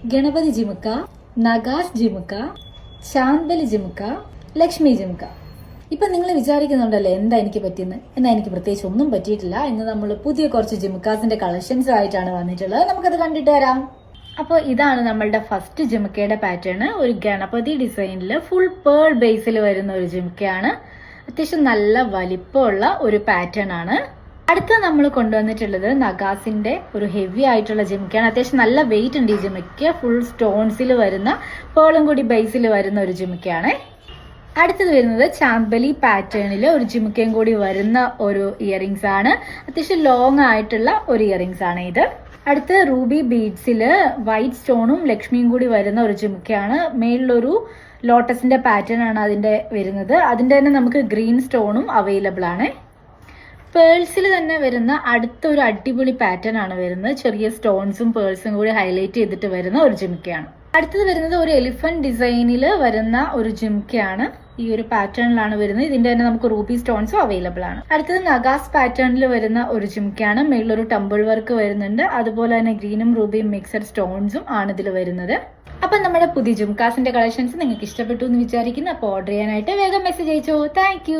ഗണപതി ജിമുക്ക, നഗാസ് ജിമുക്ക, ചാന്ദലി ജിമുക്ക, ലക്ഷ്മി ജിമുക്ക. ഇപ്പൊ നിങ്ങൾ വിചാരിക്കുന്നുണ്ടല്ലോ എന്താ എനിക്ക് പറ്റിയെന്ന്. എന്നാൽ എനിക്ക് പ്രത്യേകിച്ച് ഒന്നും പറ്റിയിട്ടില്ല. ഇന്ന് നമ്മൾ പുതിയ കുറച്ച് ജിമുക്കാസിന്റെ കളക്ഷൻസ് ആയിട്ടാണ് വന്നിട്ടുള്ളത്. നമുക്കത് കണ്ടിട്ട് വരാം. അപ്പോൾ ഇതാണ് നമ്മളുടെ ഫസ്റ്റ് ജിമുക്കയുടെ പാറ്റേൺ. ഒരു ഗണപതി ഡിസൈനിൽ ഫുൾ പേൾ ബേസിൽ വരുന്ന ഒരു ജിമുക്കയാണ്. അത്യാവശ്യം നല്ല വലിപ്പമുള്ള ഒരു പാറ്റേൺ ആണ്. അടുത്ത നമ്മൾ കൊണ്ടുവന്നിട്ടുള്ളത് നഗാസിന്റെ ഒരു ഹെവി ആയിട്ടുള്ള ജിമുക്കയാണ്. അത്യാവശ്യം നല്ല വെയിറ്റ് ഉണ്ട് ഈ ജിമുക്ക. ഫുൾ സ്റ്റോൺസിൽ വരുന്ന പേളും കൂടി ബേസിൽ വരുന്ന ഒരു ജിമുക്കയാണ്. അടുത്തത് വരുന്നത് ചാമ്പലി പാറ്റേണിൽ ഒരു ജിമുക്കയും കൂടി വരുന്ന ഒരു ഇയറിംഗ്സ് ആണ്. അത്യാവശ്യം ലോങ് ആയിട്ടുള്ള ഒരു ഇയറിംഗ്സ് ആണ് ഇത്. അടുത്ത് റൂബി ബീഡ്സിൽ വൈറ്റ് സ്റ്റോണും ലക്ഷ്മിയും കൂടി വരുന്ന ഒരു ജിമുക്കയാണ്. മേളിലൊരു ലോട്ടസിന്റെ പാറ്റേൺ ആണ് അതിന്റെ വരുന്നത്. അതിന്റെ തന്നെ നമുക്ക് ഗ്രീൻ സ്റ്റോണും അവൈലബിൾ ആണ്. പേൾസിൽ തന്നെ വരുന്ന അടുത്തൊരു അടിപൊളി പാറ്റേൺ ആണ് വരുന്നത്. ചെറിയ സ്റ്റോൺസും പേൾസും കൂടി ഹൈലൈറ്റ് ചെയ്തിട്ട് വരുന്ന ഒരു ജിമുക്കയാണ്. അടുത്തത് വരുന്നത് ഒരു എലിഫന്റ് ഡിസൈനിൽ വരുന്ന ഒരു ജിമുക്കയാണ്. ഈ ഒരു പാറ്റേണിലാണ് വരുന്നത്. ഇതിന്റെ തന്നെ നമുക്ക് റൂബി സ്റ്റോൺസും അവൈലബിൾ ആണ്. അടുത്തത് നഗാസ് പാറ്റേണിൽ വരുന്ന ഒരു ജിമുക്കയാണ്. മേളിലൊരു ടംബിൾ വർക്ക് വരുന്നുണ്ട്. അതുപോലെ തന്നെ ഗ്രീനും റൂബിയും മിക്സഡ് സ്റ്റോൺസും ആണ് ഇതിൽ വരുന്നത്. അപ്പൊ നമ്മുടെ പുതിയ ജിമുക്കാസിന്റെ കളക്ഷൻസ് നിങ്ങൾക്ക് ഇഷ്ടപ്പെട്ടു എന്ന് വിചാരിക്കുന്നു. അപ്പോൾ ഓർഡർ ചെയ്യാനായിട്ട് വേഗം മെസ്സേജ് അയച്ചോ. താങ്ക്